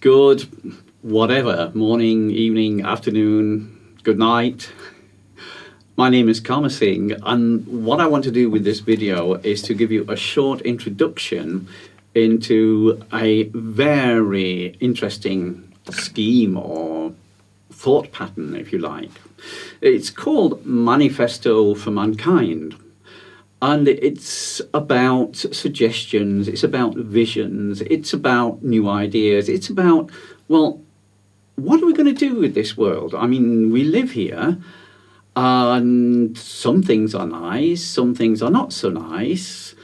good, whatever, morning, evening, afternoon, good night. My name is Karma Singh, and what I want to do with this video is to give you a short introduction into a very interesting scheme or thought pattern, if you like. It's called Manifesto for Mankind. And it's about suggestions, it's about visions, it's about new ideas, it's about, well, what are we going to do with this world? I mean, we live here, and some things are nice, some things are not so nice,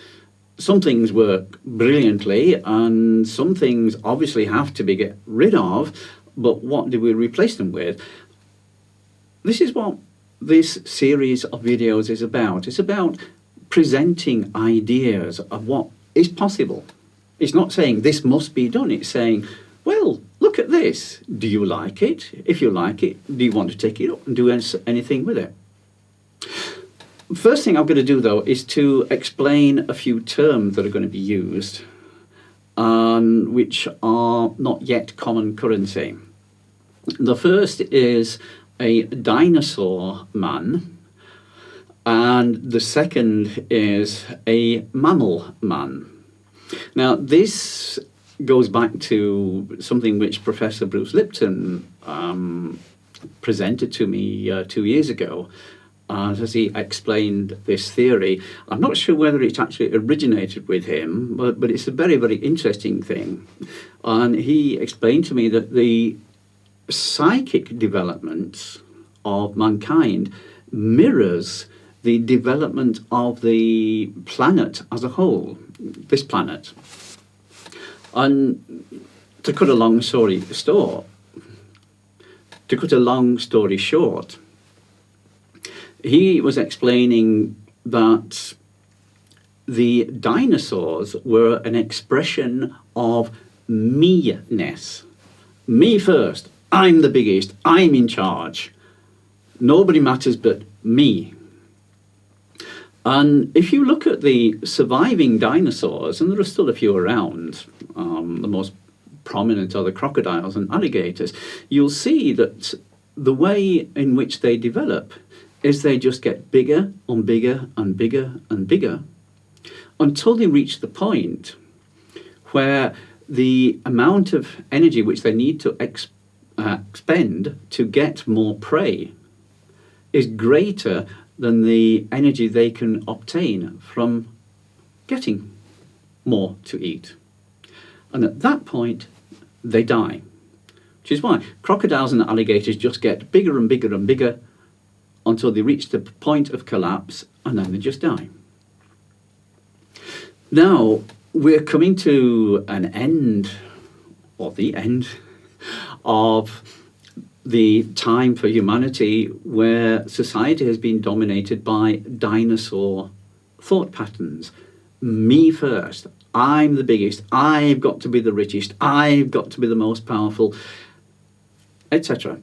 some things work brilliantly, and some things obviously have to be get rid of, but what do we replace them with? This is what this series of videos is about. It's about presenting ideas of what is possible. It's not saying this must be done. It's saying, well, look at this. Do you like it? If you like it, do you want to take it up and do anything with it? First thing I'm going to do, though, is to explain a few terms that are going to be used and which are not yet common currency. The first is a dinosaur man, and the second is a mammal man. Now, this goes back to something which Professor Bruce Lipton presented to me 2 years ago, as he explained this theory. I'm not sure whether it actually originated with him, but it's a very, very interesting thing. And he explained to me that the psychic development of mankind mirrors the development of the planet as a whole, this planet. And to cut a long story short, he was explaining that the dinosaurs were an expression of me-ness. Me first, I'm the biggest, I'm in charge. Nobody matters but me. And if you look at the surviving dinosaurs, and there are still a few around, the most prominent are the crocodiles and alligators, you'll see that the way in which they develop is they just get bigger and bigger and bigger and bigger until they reach the point where the amount of energy which they need to expend to get more prey is greater than the energy they can obtain from getting more to eat. And at that point, they die. Which is why crocodiles and alligators just get bigger and bigger and bigger until they reach the point of collapse, and then they just die. Now, we're coming to an end, or the end, of the time for humanity where society has been dominated by dinosaur thought patterns. Me first, I'm the biggest, I've got to be the richest, I've got to be the most powerful, etc.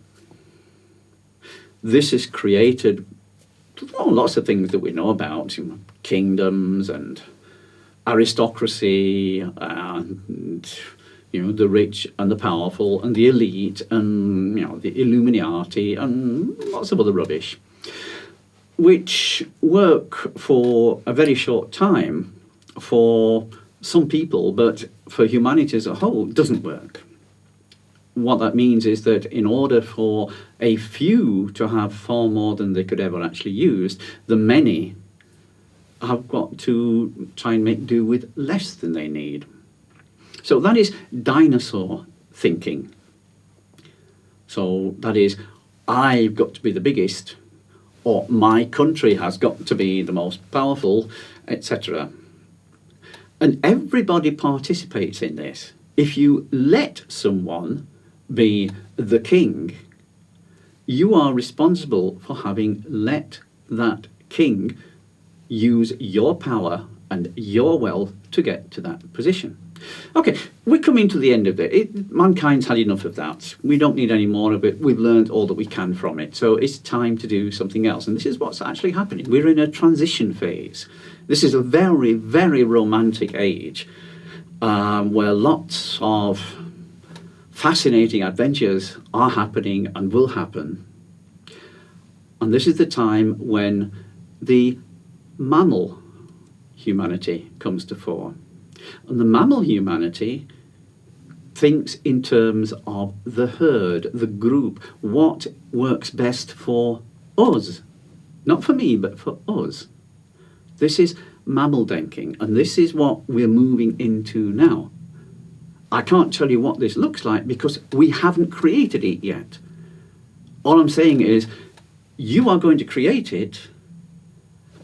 This has created lots of things that we know about, kingdoms and aristocracy and the rich and the powerful and the elite and the Illuminati and lots of other rubbish, which work for a very short time for some people, but for humanity as a whole, doesn't work. What that means is that in order for a few to have far more than they could ever actually use, the many have got to try and make do with less than they need. So that is dinosaur thinking. So that is, I've got to be the biggest, or my country has got to be the most powerful, etc. And everybody participates in this. If you let someone be the king, you are responsible for having let that king use your power and your wealth to get to that position. Okay, we're coming to the end of it. Mankind's had enough of that. We don't need any more of it. We've learned all that we can from it. So it's time to do something else. And this is what's actually happening. We're in a transition phase. This is a very, very romantic age where lots of fascinating adventures are happening and will happen. And this is the time when the mammal humanity comes to fore. And the mammal humanity thinks in terms of the herd, the group, what works best for us. Not for me, but for us. This is mammal thinking, and this is what we're moving into now. I can't tell you what this looks like because we haven't created it yet. All I'm saying is, you are going to create it,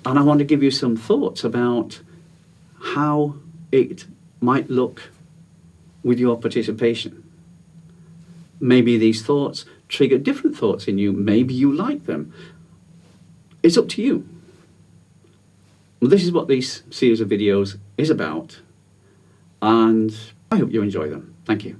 and I want to give you some thoughts about how it might look with your participation. Maybe these thoughts trigger different thoughts in you. Maybe you like them. It's up to you. Well, this is what this series of videos is about, and I hope you enjoy them. Thank you.